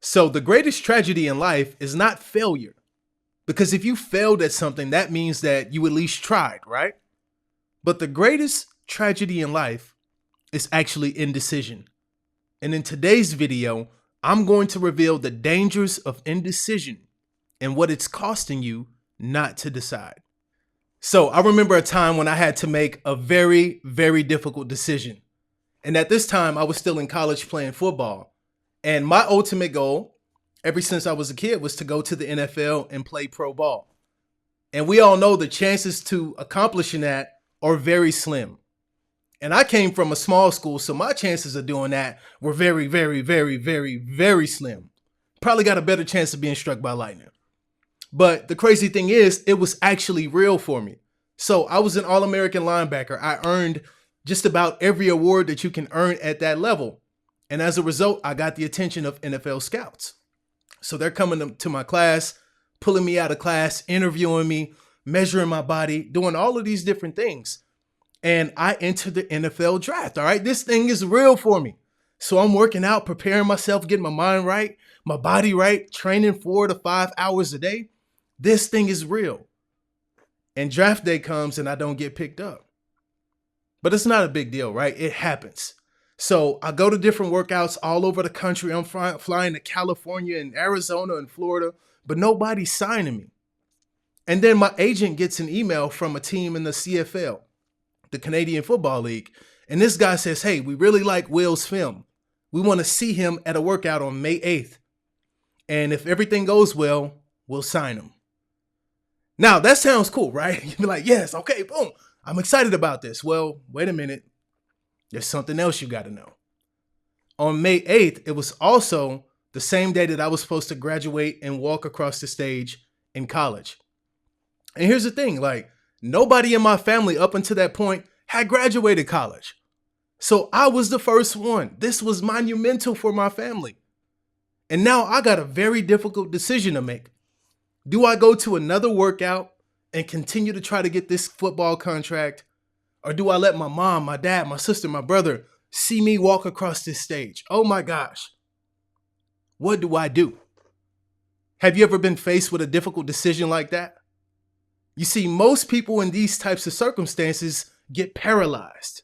So the greatest tragedy in life is not failure. Because if you failed at something, that means that you at least tried, right? But the greatest tragedy in life is actually indecision. And in today's video, I'm going to reveal the dangers of indecision and what it's costing you not to decide. So I remember a time when I had to make a very, very difficult decision. And at this time, I was still in college playing football. And my ultimate goal, ever since I was a kid, was to go to the NFL and play pro ball. And we all know the chances to accomplishing that are very slim. And I came from a small school, so my chances of doing that were very, very, very, very, very slim. Probably got a better chance of being struck by lightning. But the crazy thing is, it was actually real for me. So I was an All-American linebacker. I earned just about every award that you can earn at that level. And as a result, I got the attention of NFL scouts. So they're coming to my class, pulling me out of class, interviewing me, measuring my body, doing all of these different things. And I entered the NFL draft. All right. This thing is real for me. So I'm working out, preparing myself, getting my mind right, my body right, training 4 to 5 hours a day. This thing is real. And draft day comes and I don't get picked up. But it's not a big deal, right? It happens. So I go to different workouts all over the country. I'm flying to California and Arizona and Florida, but nobody's signing me. And then my agent gets an email from a team in the CFL, the Canadian Football League. And this guy says, hey, we really like Will's film. We want to see him at a workout on May 8th. And if everything goes well, we'll sign him. Now, that sounds cool, right? You'd be like, yes, okay, boom. I'm excited about this. Well, wait a minute. There's something else you got to know. On May 8th, it was also the same day that I was supposed to graduate and walk across the stage in college. And here's the thing, like nobody in my family up until that point had graduated college. So I was the first one. This was monumental for my family. And now I got a very difficult decision to make. Do I go to another workout and continue to try to get this football contract? Or do I let my mom, my dad, my sister, my brother see me walk across this stage? Oh my gosh. What do I do? Have you ever been faced with a difficult decision like that? You see, most people in these types of circumstances get paralyzed.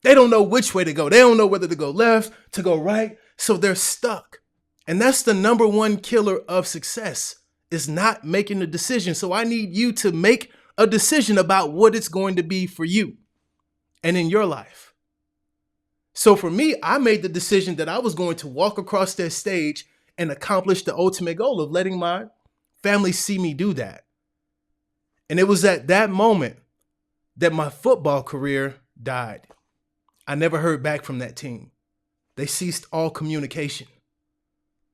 They don't know which way to go. They don't know whether to go left, to go right. So they're stuck. And that's the number one killer of success, is not making a decision. So I need you to make a decision about what it's going to be for you and in your life. So for me, I made the decision that I was going to walk across that stage and accomplish the ultimate goal of letting my family see me do that. And it was at that moment that my football career died. I never heard back from that team. They ceased all communication.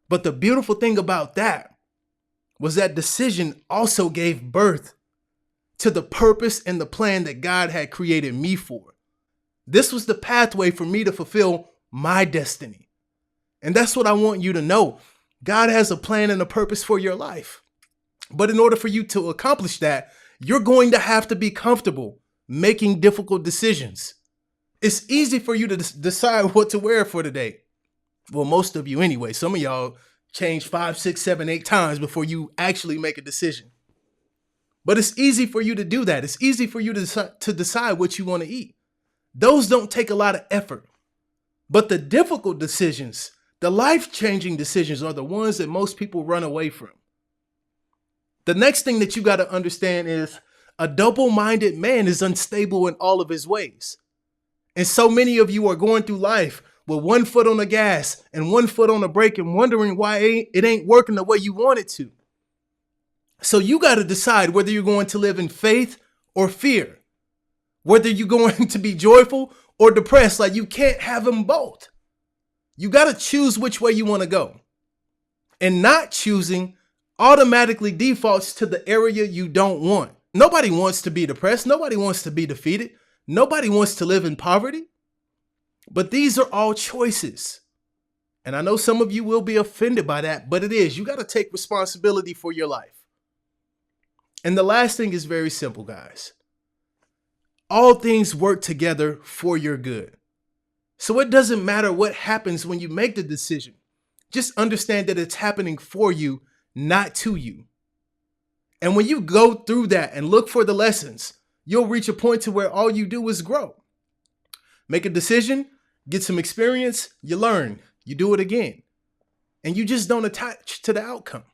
But the beautiful thing about that was that decision also gave birth to the purpose and the plan that God had created me for. This was the pathway for me to fulfill my destiny. And that's what I want you to know. God has a plan and a purpose for your life. But in order for you to accomplish that, you're going to have to be comfortable making difficult decisions. It's easy for you to decide what to wear for today. Well, most of you anyway. Some of y'all change 5, 6, 7, 8 times before you actually make a decision. But it's easy for you to do that. It's easy for you to decide what you want to eat. Those don't take a lot of effort. But the difficult decisions, the life-changing decisions, are the ones that most people run away from. The next thing that you got to understand is a double-minded man is unstable in all of his ways. And so many of you are going through life with one foot on the gas and one foot on the brake and wondering why it ain't working the way you want it to. So you got to decide whether you're going to live in faith or fear, whether you're going to be joyful or depressed. Like, you can't have them both. You got to choose which way you want to go. And not choosing automatically defaults to the area you don't want. Nobody wants to be depressed. Nobody wants to be defeated. Nobody wants to live in poverty. But these are all choices. And I know some of you will be offended by that, but it is. You got to take responsibility for your life. And the last thing is very simple, guys. All things work together for your good. So it doesn't matter what happens when you make the decision. Just understand that it's happening for you, not to you. And when you go through that and look for the lessons, you'll reach a point to where all you do is grow. Make a decision, get some experience, you learn, you do it again. And you just don't attach to the outcome.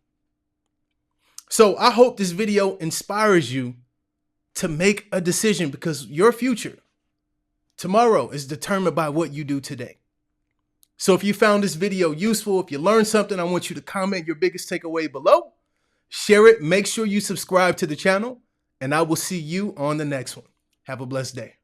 So I hope this video inspires you to make a decision, because your future tomorrow is determined by what you do today. So if you found this video useful, if you learned something, I want you to comment your biggest takeaway below. Share it. Make sure you subscribe to the channel, and I will see you on the next one. Have a blessed day.